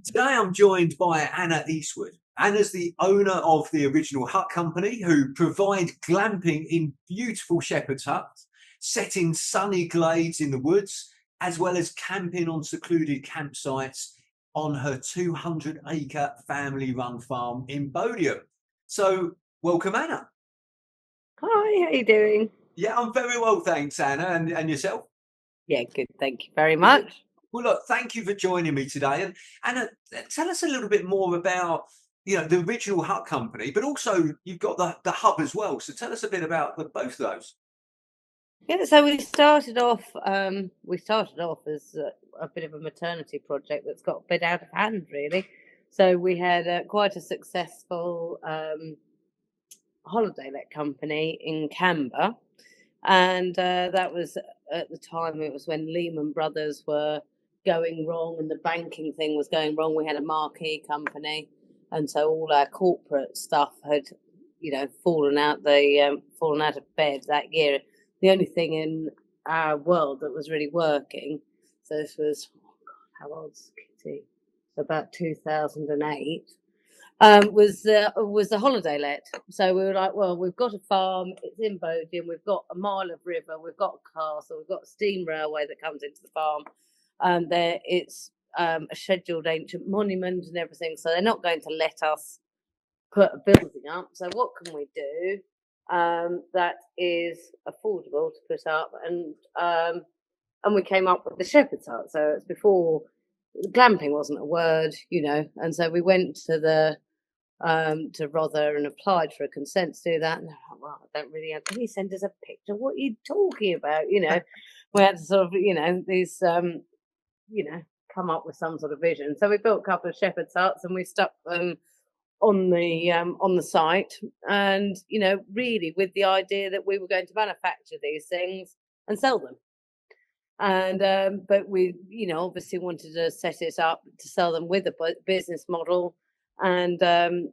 Today I'm joined by Anna Eastwood. Anna's the owner of the original hut company who provide glamping in beautiful shepherd's huts, set in sunny glades in the woods, as well as camping on secluded campsites on her 200-acre family-run farm in Bodiam. So welcome, Anna. Hi, how you doing? Yeah, I'm very well, thanks, Anna. And yourself? Yeah, good. Thank you very much. Well, look, thank you for joining me today. And tell us a little bit more about, the original hut company, but also you've got the hub as well. So tell us a bit about both of those. Yeah, so we started off as a bit of a maternity project that's got a bit out of hand, really. So we had quite a successful holiday let company in Canberra, and that was at the time it was when Lehman Brothers were going wrong and the banking thing was going wrong. We had a marquee company, and so all our corporate stuff had, fallen out of bed that year. The only thing in our world that was really working, so this was, oh God, how old's Kitty? About 2008. Was the holiday let. So we were like, well, we've got a farm, it's in Bodiam, we've got a mile of river, we've got a castle, we've got a steam railway that comes into the farm. There it's a scheduled ancient monument and everything. So they're not going to let us put a building up. So what can we do that is affordable to put up? And we came up with the shepherd's hut. So it's before glamping wasn't a word, and so we went to Rother and applied for a consent to do that. And they're like, well, I don't really have. Can you send us a picture? What are you talking about? We had to sort of, come up with some sort of vision. So we built a couple of shepherd's huts and we stuck them on the site, and really with the idea that we were going to manufacture these things and sell them. And but we, obviously wanted to set it up to sell them with a business model, and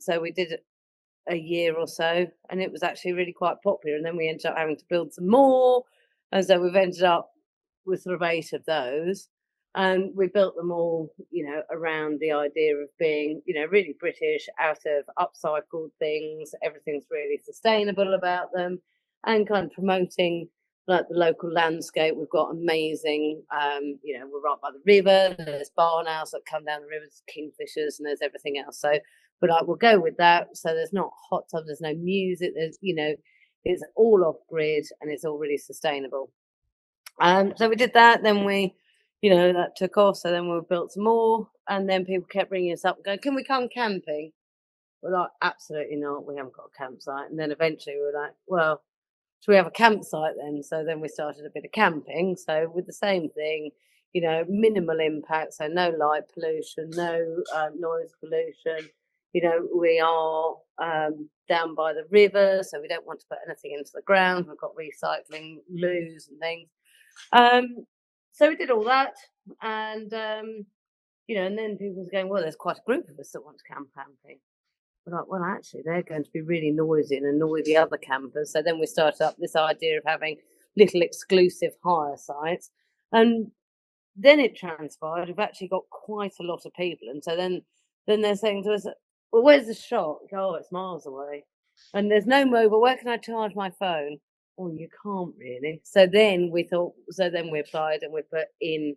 so we did a year or so, and it was actually really quite popular. And then we ended up having to build some more, and so we've ended up with sort of 8 of those, and we built them all, around the idea of being, really British, out of upcycled things. Everything's really sustainable about them, and kind of promoting like the local landscape. We've got amazing, we're right by the river. There's barn owls that come down the river, there's kingfishers, and there's everything else. So, but we'll go with that. So there's not hot tub, there's no music, there's, it's all off grid and it's all really sustainable. So we did that. Then we, that took off. So then we built some more, and then people kept ringing us up and going, "Can we come camping?" We're like, "Absolutely not. We haven't got a campsite." And then eventually we were like, "Well, so we have a campsite then." So then we started a bit of camping. So with the same thing, minimal impact. So no light pollution, no noise pollution. We are down by the river, so we don't want to put anything into the ground. We've got recycling loos and things. So we did all that, and and then people were going, "Well, there's quite a group of us that want to camp camping." We're like, well, actually, they're going to be really noisy and annoy the other campers. So then we started up this idea of having little exclusive hire sites. And then it transpired, we've actually got quite a lot of people. And so then they're saying to us, "Well, where's the shop?" "Oh, it's miles away. And there's no mobile. Where can I charge my phone?" "Oh, you can't really." So then we applied and we put in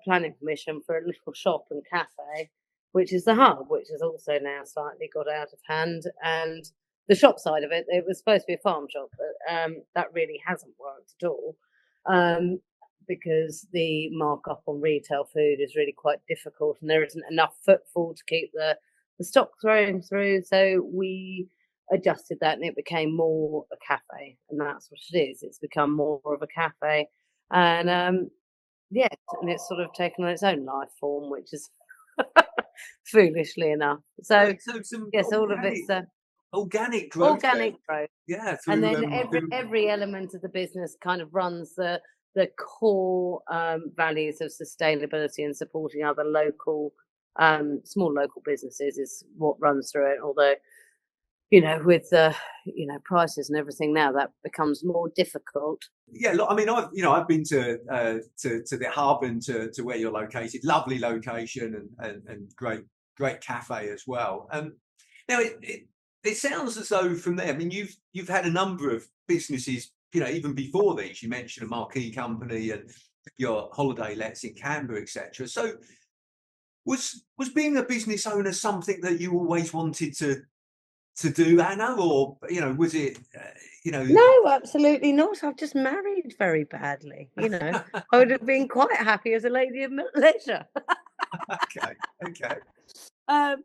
planning permission for a little shop and cafe, which is the hub, which has also now slightly got out of hand. And the shop side of it, it was supposed to be a farm shop, but that really hasn't worked at all, because the markup on retail food is really quite difficult, and there isn't enough footfall to keep the stock throwing through. So we adjusted that, and it became more a cafe, and that's what it is. It's become more of a cafe, and yes, and it's sort of taken on its own life form, which is foolishly enough. So So some yes, all of it's organic growth. organic growth. Yeah, And then every element of the business kind of runs the core values of sustainability and supporting other local, small local businesses is what runs through it. Although, with the prices and everything now, that becomes more difficult. Yeah, look, I mean, I've been to the hub and to where you're located. Lovely location and great cafe as well. Now it sounds as though from there, I mean, you've had a number of businesses, even before these. You mentioned a marquee company and your holiday lets in Canberra, etc. So was being a business owner something that you always wanted to do, Anna, or was it No, absolutely not. I've just married very badly. I would have been quite happy as a lady of leisure. okay. Um,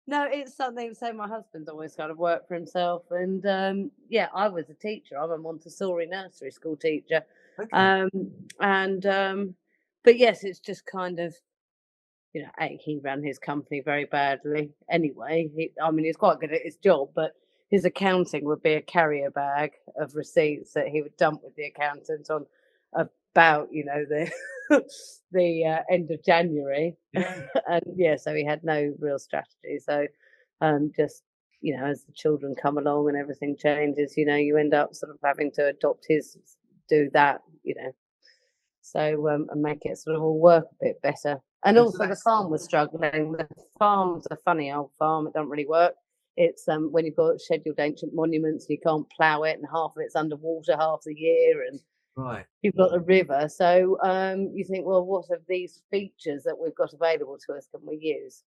no, it's something. So my husband's always kind of worked for himself, and I was a teacher. I'm a Montessori nursery school teacher, Okay. and but yes, it's just kind of he ran his company very badly. Anyway, he's quite good at his job, but his accounting would be a carrier bag of receipts that he would dump with the accountant on about the the end of January. Yeah. And so he had no real strategy. So just as the children come along and everything changes, you end up sort of having to adopt his do that, so and make it sort of all work a bit better. And And so also the farm was struggling. The farm's a funny old farm. It don't really work. It's when you've got scheduled ancient monuments, you can't plough it, and half of it's underwater half the year, and right. you've got the river. So you think, well, what of these features that we've got available to us can we use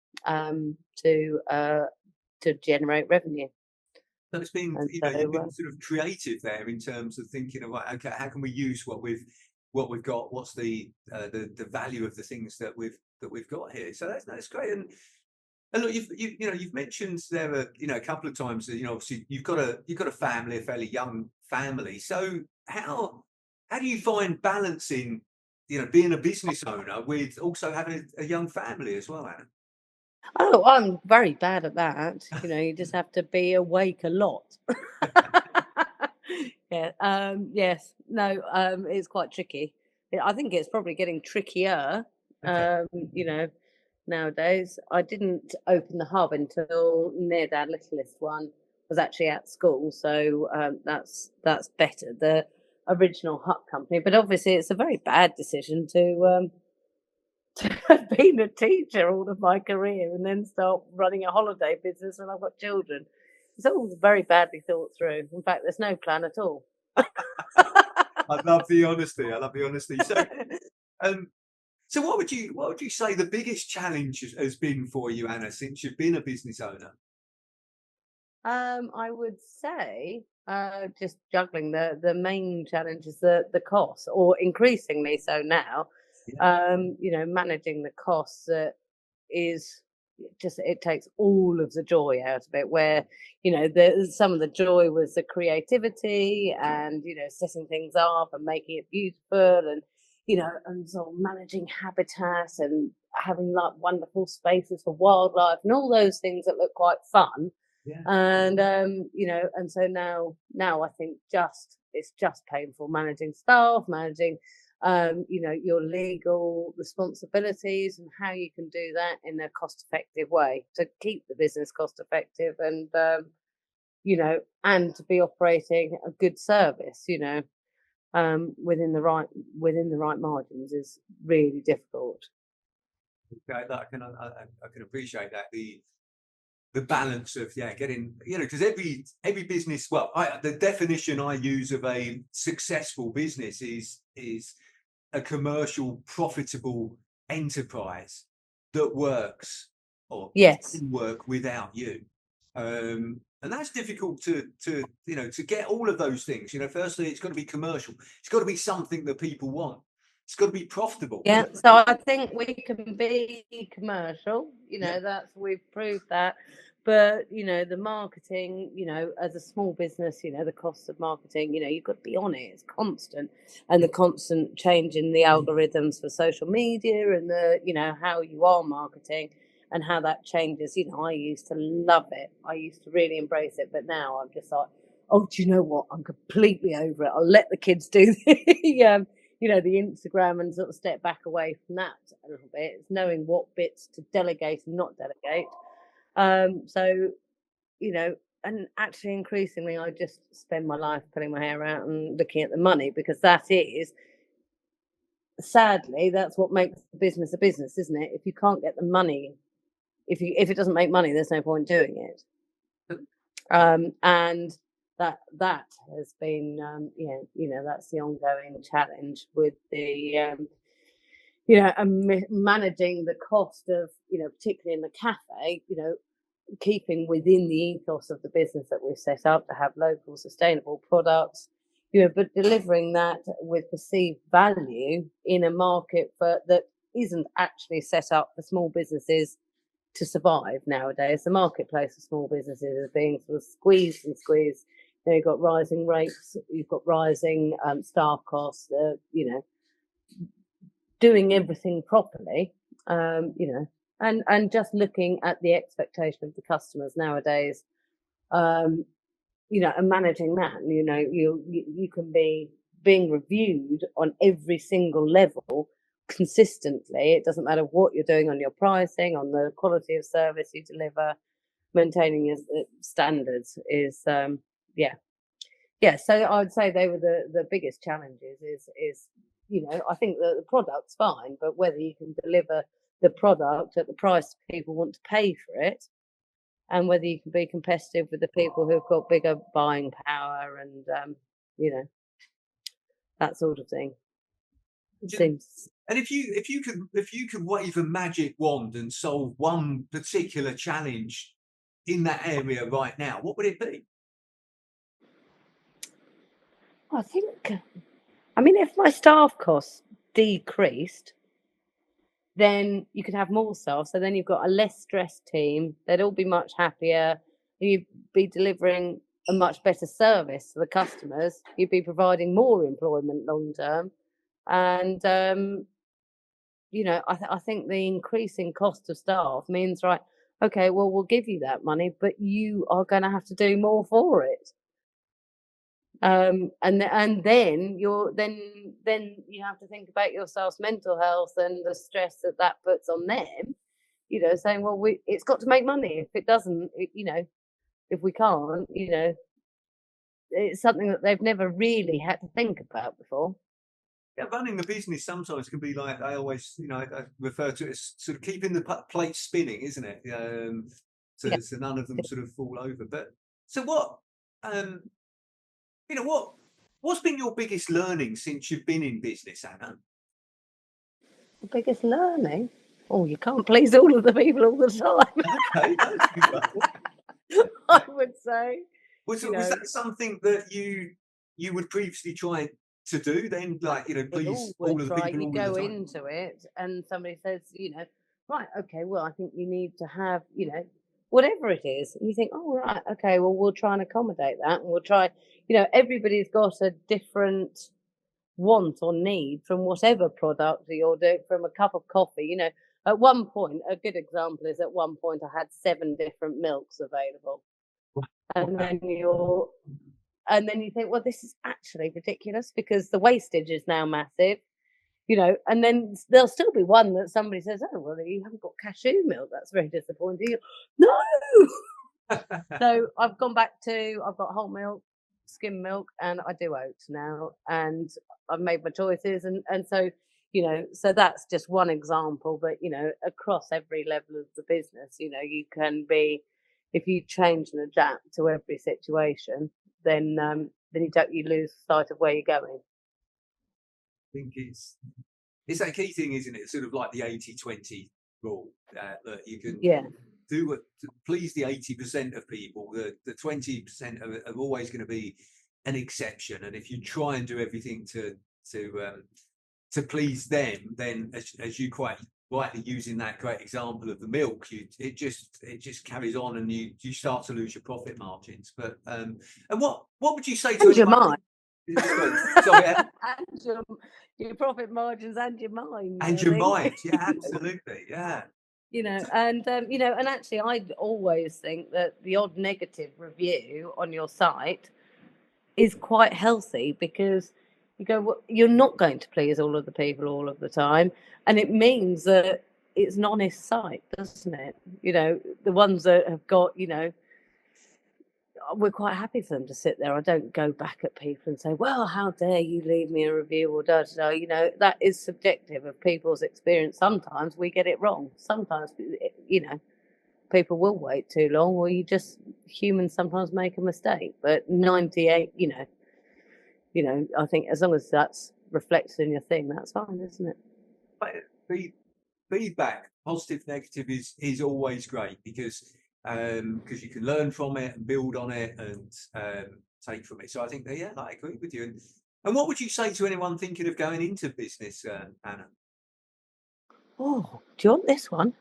to generate revenue? So it's been, And you've been sort of creative there in terms of thinking of, right, okay, how can we use what we've got? What's the value of the things that we've got here? So that's great. And look, you've mentioned there a couple of times that obviously you've got a family, a fairly young family. So how do you find balancing being a business owner with also having a young family as well, Anna? oh, I'm very bad at that. You just have to be awake a lot. Yeah. Yes. No. It's quite tricky. I think it's probably getting trickier. Okay. Um, you know, Nowadays. I didn't open the hub until near our littlest one was actually at school, so that's better. The original hut company, but obviously it's a very bad decision to have been a teacher all of my career and then start running a holiday business when I've got children. It's all very badly thought through. In fact, there's no plan at all. I love the honesty. I love the honesty. So, um, so what would you say the biggest challenge has been for you, Anna, since you've been a business owner? I would say just juggling the main challenge is the costs, or increasingly so now. Yeah. Managing the costs is just it takes all of the joy out of it. Where some of the joy was the creativity and setting things up and making it beautiful, and and sort of managing habitat and having like wonderful spaces for wildlife and all those things that look quite fun. Yeah. And and so now I think it's just painful managing staff, managing your legal responsibilities, and how you can do that in a cost effective way to keep the business cost effective, and and to be operating a good service, within the right margins is really difficult. Okay, I can appreciate that. The balance of getting because every business, well, the definition I use of a successful business is a commercial profitable enterprise that works or Yes. can work without you, and that's difficult to get all of those things. Firstly, it's got to be commercial, it's got to be something that people want, it's got to be profitable. Yeah, so I think we can be commercial, Yeah. we've proved that. But, the marketing, as a small business, the costs of marketing, you've got to be on it. It's constant. And the constant change in the algorithms for social media and how you are marketing and how that changes. I used to love it. I used to really embrace it. But now I'm just like, oh, do you know what? I'm completely over it. I'll let the kids do the the Instagram and sort of step back away from that a little bit. It's knowing what bits to delegate and not delegate. So, actually increasingly I just spend my life pulling my hair out and looking at the money, because that is, sadly, that's what makes the business a business, isn't it? If you can't get the money, if it doesn't make money, there's no point doing it. And that has been that's the ongoing challenge with the managing the cost of, particularly in the cafe, keeping within the ethos of the business that we've set up to have local sustainable products, but delivering that with perceived value in a market that isn't actually set up for small businesses to survive nowadays. The marketplace for small businesses is being sort of squeezed and squeezed. You've got rising rates, you've got rising staff costs, doing everything properly, and just looking at the expectation of the customers nowadays, and managing that. You can be being reviewed on every single level consistently. It doesn't matter what you're doing on your pricing, on the quality of service you deliver, maintaining your standards is so I would say they were the biggest challenges. Is I think that the product's fine, but whether you can deliver the product at the price people want to pay for it, and whether you can be competitive with the people who've got bigger buying power and that sort of thing. Seems. And if you could wave a magic wand and solve one particular challenge in that area right now, what would it be? I think, if my staff costs decreased, then you could have more staff. So then you've got a less stressed team. They'd all be much happier. You'd be delivering a much better service to the customers. You'd be providing more employment long term. And, I think the increasing cost of staff means, right, okay, well, we'll give you that money, but you are going to have to do more for it. And then you have to think about your staff's mental health and the stress that puts on them, saying, well, it's got to make money. If it doesn't, if we can't, it's something that they've never really had to think about before. Yeah, running the business sometimes can be like, I always, I refer to it as sort of keeping the plate spinning, isn't it? So none of them sort of fall over. But so what, what's been your biggest learning since you've been in business, Anna? The biggest learning? Oh, you can't please all of the people all the time. Okay, that's a good one. I would say. Was that something that you would previously try to do then, like, please all of the people you all go the time? into it and somebody says, right, okay, well, I think you need to have, whatever it is, and you think, oh, right, okay, well, we'll try and accommodate that, and we'll try, everybody's got a different want or need from whatever product you're doing, from a cup of coffee. At one point, a good example is, at one point I had 7 different milks available, and then you think, well, this is actually ridiculous, because the wastage is now massive, and then there'll still be one that somebody says, oh, well, you haven't got cashew milk. That's very disappointing. No! So I've gone back to, I've got whole milk, skim milk, and I do oats now, and I've made my choices. And so, so that's just one example, but, across every level of the business, you can be, if you change and adapt to every situation, then you lose sight of where you're going. I think it's that key thing, isn't it? Sort of like the 80-20 rule, that you can do what to please the 80% of people. The 20% are always going to be an exception, and if you try and do everything to please them, then as you quite rightly using that great example of the milk, it just carries on, and you start to lose your profit margins. But and what would you say to your mind? Sorry, and your profit margins and your mind. And your mind, yeah, absolutely, yeah. And actually, I'd always think that the odd negative review on your site is quite healthy, because you go, well, you're not going to please all of the people all of the time, and it means that it's an honest site, doesn't it? The ones that have got, we're quite happy for them to sit there. I don't go back at people and say, well, how dare you leave me a review or da da da. You know, that is subjective of people's experience. Sometimes we get it wrong. Sometimes, you know, people will wait too long, or humans sometimes make a mistake. But 98, you know, I think as long as that's reflected in your thing, that's fine, isn't it? But feedback, positive, negative, is always great because you can learn from it and build on it and take from it. So I think that, yeah, I agree with you. And what would you say to anyone thinking of going into business, Anna? Oh, do you want this one?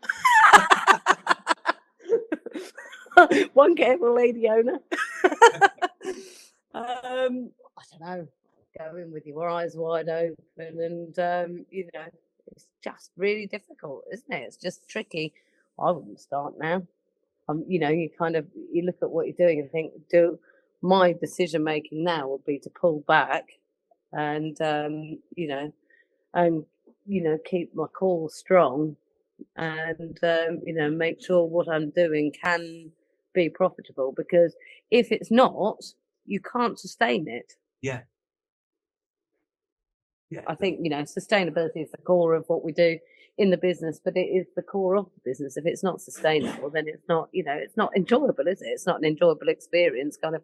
One careful lady owner. I don't know. Go in with your eyes wide open, and you know, it's just really difficult, isn't it? It's just tricky. I wouldn't start now. You know, you look at what you're doing and think, my decision making now would be to pull back and you know, keep my core strong and you know, make sure what I'm doing can be profitable, because if it's not, you can't sustain it. Yeah. Yeah. I think, you know, sustainability is the core of what we do in the business, but it is the core of the business. If it's not sustainable, then it's not, you know, it's not enjoyable, is it? It's not an enjoyable experience, kind of,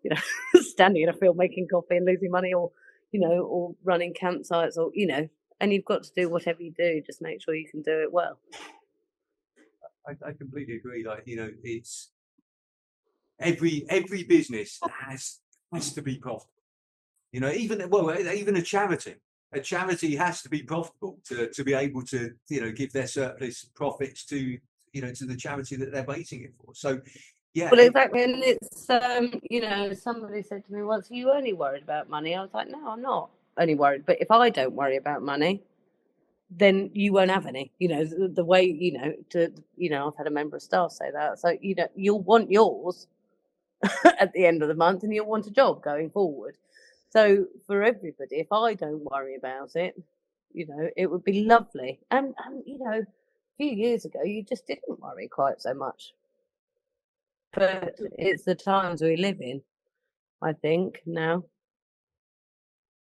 you know, standing in a field making coffee and losing money, or, you know, or running campsites, or, you know, and you've got to do whatever you do, just make sure you can do it well. I completely agree. Like, you know, it's every business has to be profitable. You know, even a charity. A charity has to be profitable to be able to, you know, give their surplus profits to, you know, to the charity that they're waiting it for. So, yeah. Well, exactly. And it's, you know, somebody said to me once, "Are you only worried about money?" I was like, "No, I'm not only worried. But if I don't worry about money, then you won't have any." You know, the way, you know, I've had a member of staff say that. So, you know, you'll want yours at the end of the month, and you'll want a job going forward. So for everybody, if I don't worry about it, you know, it would be lovely. And you know, a few years ago, you just didn't worry quite so much. But it's the times we live in, I think, now.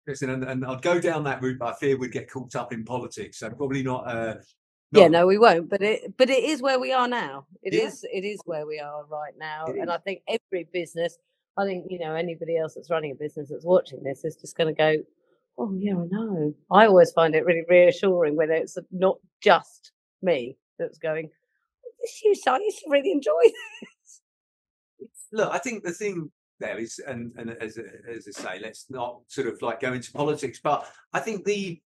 Listen, and I'd go down that route, but I fear we'd get caught up in politics. So probably not. Yeah, no, we won't. But it is where we are now. It Yeah. is where we are right now. It And is. I think every business, I think, you know, anybody else that's running a business that's watching this is just going to go, oh, yeah, I know. I always find it really reassuring when it's not just me that's going, this I used to really enjoy this. Look, I think the thing there is, and as I say, let's not sort of like go into politics, but I think it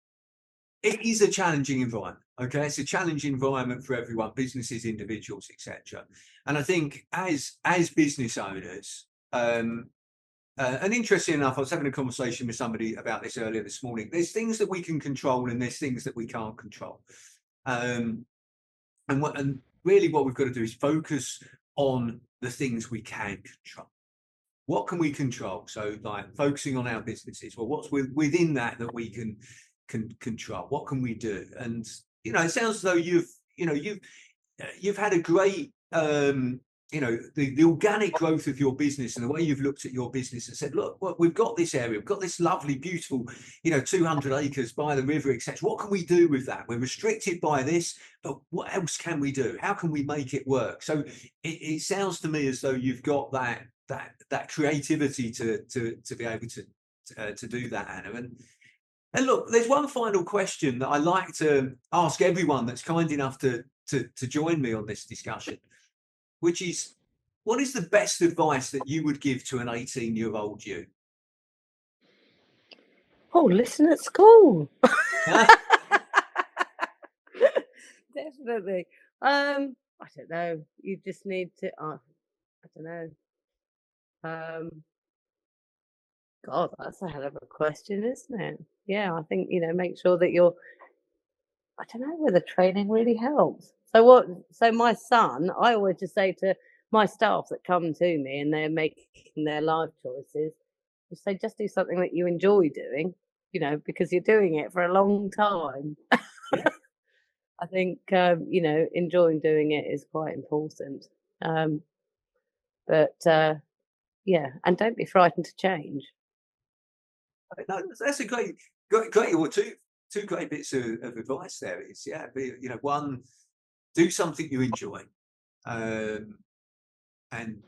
is a challenging environment. Okay, it's a challenging environment for everyone, businesses, individuals, etc. And I think as business owners, and interesting enough, I was having a conversation with somebody about this earlier this morning. There's things that we can control, and there's things that we can't control. And really, what we've got to do is focus on the things we can control. What can we control? So, like focusing on our businesses. Well, what's within that we can control? What can we do? And you know, it sounds as though you've had a great you know, the organic growth of your business and the way you've looked at your business and said, look, well, we've got this area, we've got this lovely, beautiful, you know, 200 acres by the river, etc. What can we do with that? We're restricted by this, but what else can we do? How can we make it work? So it sounds to me as though you've got that creativity to be able to do that, Anna. And look, there's one final question that I like to ask everyone that's kind enough to join me on this discussion, which is, what is the best advice that you would give to an 18-year-old you? Oh, listen at school. Definitely. I don't know. You just need to. I don't know. God, that's a hell of a question, isn't it? Yeah, I think, you know, make sure that you're. I don't know whether training really helps. So my son, I always just say to my staff that come to me and they're making their life choices, just say, just do something that you enjoy doing, you know, because you're doing it for a long time. I think, you know, enjoying doing it is quite important. But Yeah, and don't be frightened to change. No, that's a great, or two great bits of advice there. Is yeah, one, do something you enjoy, um, and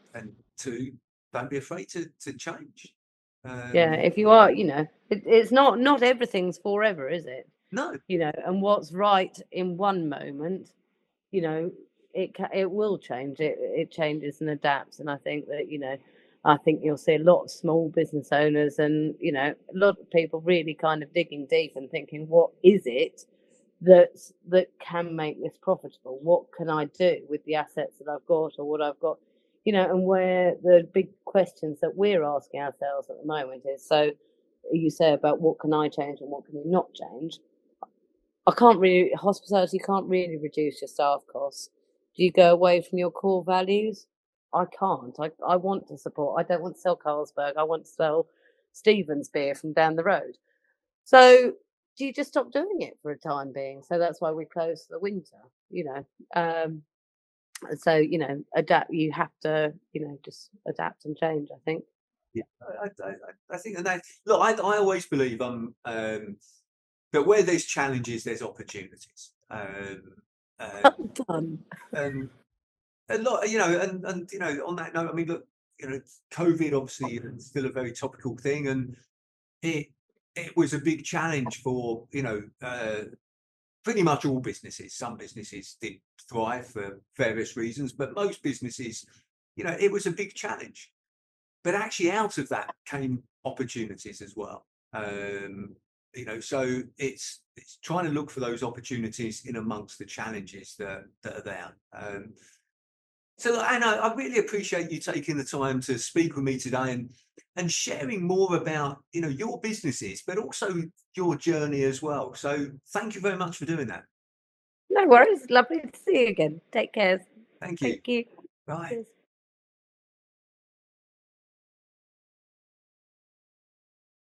two, don't be afraid to change. Yeah, Um, if you are, it's not everything's forever, is it? no, And what's right in one moment, you know, it will change. It changes and adapts. And I think that, I think you'll see a lot of small business owners and, a lot of people really kind of digging deep and thinking, what is it that can make this profitable? What can I do with the assets that I've got or what I've got? And where the big questions that we're asking ourselves at the moment is, so you say about what can I change and what can you not change? Hospitality can't really reduce your staff costs. Do you go away from your core values? I can't. I want to support. I don't want to sell Carlsberg. I want to sell Stevens beer from down the road. So do you just stop doing it for a time being? So that's why we close for the winter, you know. So, adapt. You have to, just adapt and change, I think. yeah, I think that look, I always believe that where there's challenges, there's opportunities. Well done. And a lot, on that note, I mean, look, COVID obviously is still a very topical thing, and it it was a big challenge for pretty much all businesses. Some businesses did thrive for various reasons, but most businesses, it was a big challenge. But actually, out of that came opportunities as well. So it's trying to look for those opportunities in amongst the challenges that are there. So Anna, I really appreciate you taking the time to speak with me today and sharing more about your businesses, but also your journey as well. So thank you very much for doing that. No worries. Lovely to see you again. Take care. Thank you. Thank you. Bye. Cheers.